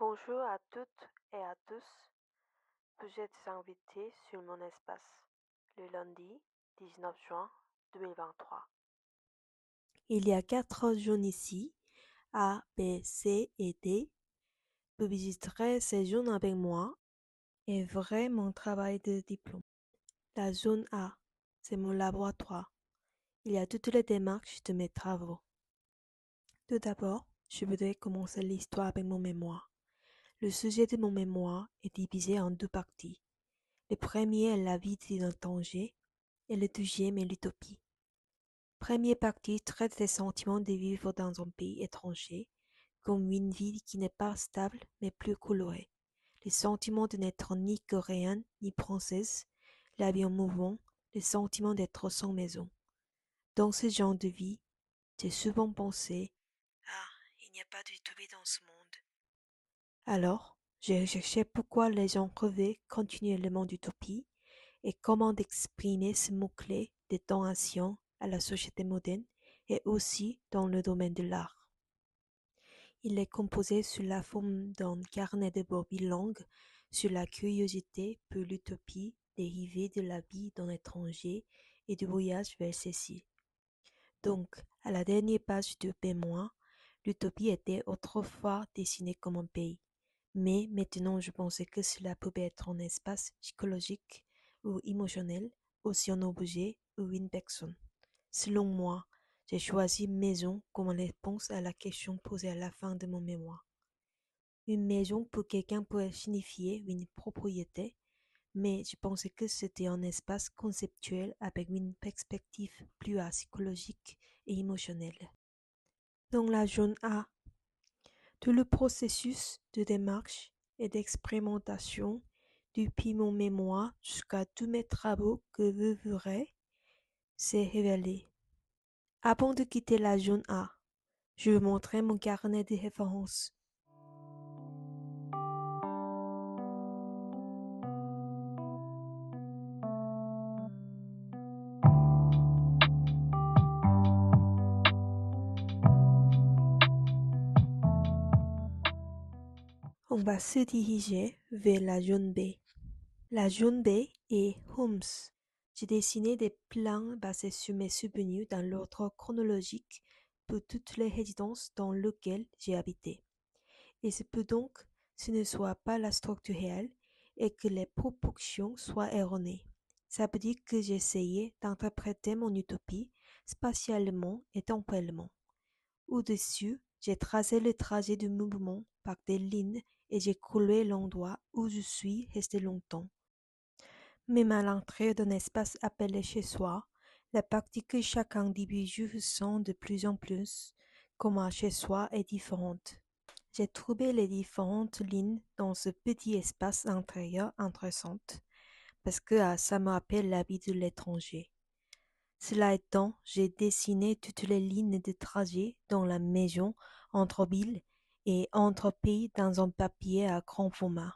Bonjour à toutes et à tous. Vous êtes invités sur mon espace le lundi 19 juin 2023. Il y a 4 zones ici, A, B, C et D. Vous visiterez ces zones avec moi et verrez mon travail de diplôme. La zone A, c'est mon laboratoire. Il y a toutes les démarches de mes travaux. Tout d'abord, je voudrais commencer l'histoire avec mon mémoire. Le sujet de mon mémoire est divisé en 2 parties. Le premier est la vie d'un étranger et le deuxième est l'utopie. Première partie traite des sentiments de vivre dans un pays étranger, comme une vie qui n'est pas stable mais plus colorée. Les sentiments de n'être ni coréenne ni française, la vie en mouvement, le sentiment d'être sans maison. Dans ce genre de vie, j'ai souvent pensé ah, il n'y a pas d'utopie dans ce monde. Alors, j'ai recherché pourquoi les gens rêvaient continuellement d'utopie et comment exprimer ce mot-clé des temps anciens à la société moderne et aussi dans le domaine de l'art. Il est composé sous la forme d'un carnet de bord bilingue sur la curiosité pour l'utopie dérivée de la vie d'un étranger et du voyage vers celle-ci. Donc, à la dernière page de mémoire, l'utopie était autrefois dessinée comme un pays. Mais maintenant, je pensais que cela pouvait être un espace psychologique ou émotionnel, aussi un objet ou une personne. Selon moi, j'ai choisi maison comme réponse à la question posée à la fin de mon mémoire. Une maison pour quelqu'un pourrait signifier une propriété, mais je pensais que c'était un espace conceptuel avec une perspective plus psychologique et émotionnelle. Dans la zone A, tout le processus de démarche et d'expérimentation, depuis mon mémoire jusqu'à tous mes travaux que vous verrez, s'est révélé. Avant de quitter la zone A, je vous montrer mon carnet de références. On va se diriger vers la zone B. La zone B est Homes. J'ai dessiné des plans basés sur mes souvenirs dans l'ordre chronologique pour toutes les résidences dans lesquelles j'ai habité. Il se peut donc que ce ne soit pas la structure réelle et que les proportions soient erronées. Ça veut dire que j'ai essayé d'interpréter mon utopie spatialement et temporellement. Au-dessus, j'ai tracé le trajet du mouvement par des lignes et j'ai collé l'endroit où je suis resté longtemps. Même à l'entrée d'un espace appelé chez soi, la partie que chaque individu ressent de plus en plus comme un chez soi est différente. J'ai trouvé les différentes lignes dans ce petit espace intérieur intéressantes parce que ça me rappelle la vie de l'étranger. Cela étant, j'ai dessiné toutes les lignes de trajet dans la maison entre villes et entre pays dans un papier à grand format.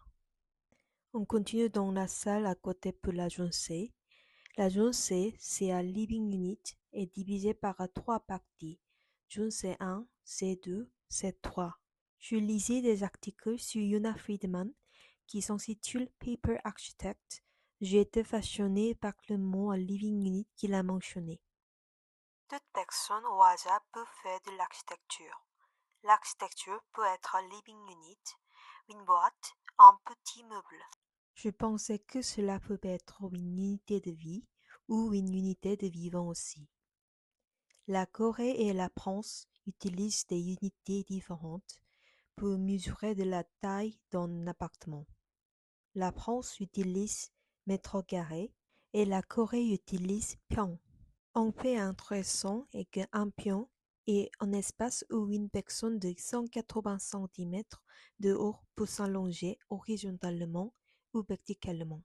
On continue dans la salle à côté pour la zone C. La zone C, c'est un living unit et divisé par 3 parties. Zone C1, C2, C3. Je lisais des articles sur Yuna Friedman qui s'intitule Paper Architect. J'ai été fasciné par le mot living unit qu'il a mentionné. Toute personne au hasard peut faire de l'architecture. L'architecture peut être un living unit, une boîte, un petit meuble. Je pensais que cela pouvait être une unité de vie ou une unité de vivant aussi. La Corée et la France utilisent des unités différentes pour mesurer de la taille d'un appartement. La France utilise mètre carré et la Corée utilise pion. Un fait intéressant est qu'un pion est un espace où une personne de 180 cm de haut peut s'allonger horizontalement ou verticalement.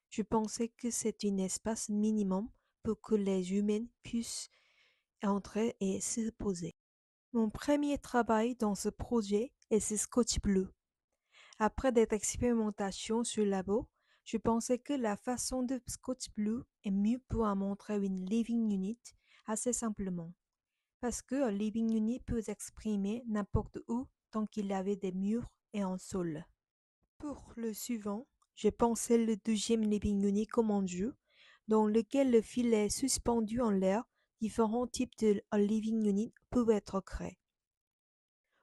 Je pensais que c'est un espace minimum pour que les humains puissent entrer et se poser. Mon premier travail dans ce projet est ce scotch bleu. Après des expérimentations sur le labo, je pensais que la façon de scotch bleu est mieux pour montrer une living unit assez simplement. Parce que un living unit peut s'exprimer n'importe où tant qu'il y avait des murs et en sol. Pour le suivant, j'ai pensé le deuxième living unit comme un jeu, dans lequel le fil est suspendu en l'air. Différents types de living unit peuvent être créés.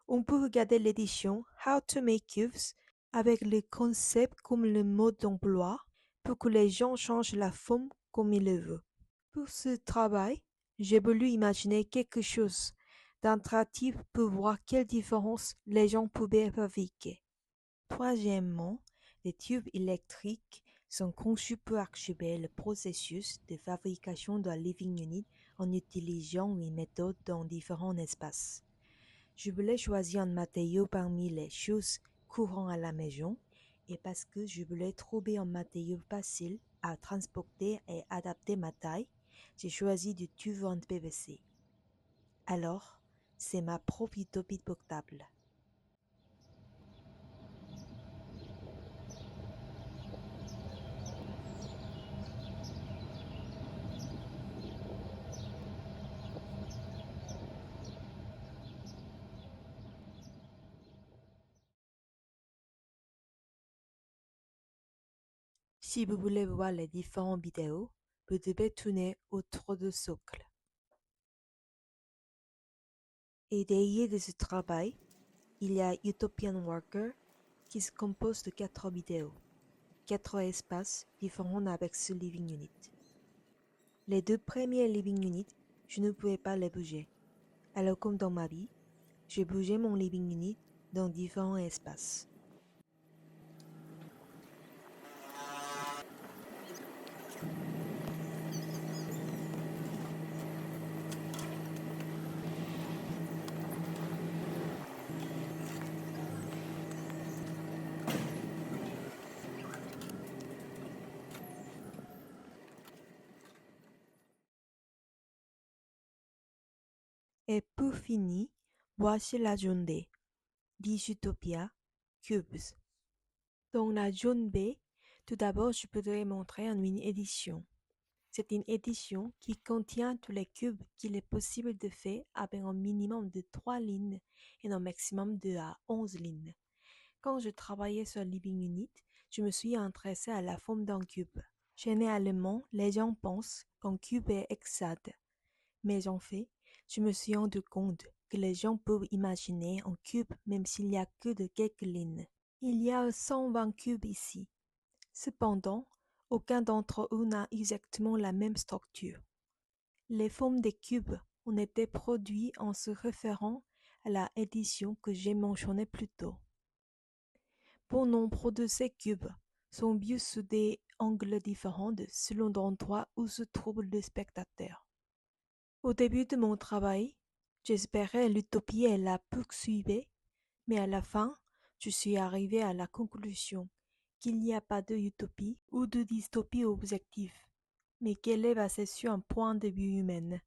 On peut regarder l'édition How to Make Cubes avec le concept comme le mode d'emploi pour que les gens changent la forme comme ils le veulent. Pour ce travail, j'ai voulu imaginer quelque chose d'interactif pour voir quelles différences les gens pouvaient fabriquer. Troisièmement, les tubes électriques sont conçus pour archiver le processus de fabrication d'un living unit en utilisant une méthode dans différents espaces. Je voulais choisir un matériau parmi les choses courantes à la maison et parce que je voulais trouver un matériau facile à transporter et adapter ma taille, j'ai choisi du tube en PVC. Alors, c'est ma propre utopie portable. Si vous voulez voir les différentes vidéos, vous devez tourner autour du socle. Et derrière de ce travail, il y a Utopian Worker qui se compose de 4 vidéos, 4 espaces différents avec ce living unit. Les 2 premiers living units, je ne pouvais pas les bouger. Alors comme dans ma vie, j'ai bougé mon living unit dans différents espaces. Et pour finir, voici la zone B, Digitopia Cubes. Dans la zone B, tout d'abord, je voudrais montrer une édition. C'est une édition qui contient tous les cubes qu'il est possible de faire avec un minimum de 3 lignes et un maximum de 11 lignes. Quand je travaillais sur Living Unit, je me suis intéressée à la forme d'un cube. Généralement, les gens pensent qu'un cube est hexade. Mais en fait, je me suis rendu compte que les gens peuvent imaginer un cube même s'il n'y a que de quelques lignes. Il y a 120 cubes ici. Cependant, aucun d'entre eux n'a exactement la même structure. Les formes des cubes ont été produites en se référant à la édition que j'ai mentionnée plus tôt. Bon nombre de ces cubes sont vus sous des angles différents selon l'endroit où se trouve le spectateur. Au début de mon travail, j'espérais l'utopie et la poursuivre, mais à la fin, je suis arrivé à la conclusion qu'il n'y a pas de utopie ou de dystopie objective, mais qu'elle est basée sur un point de vue humain.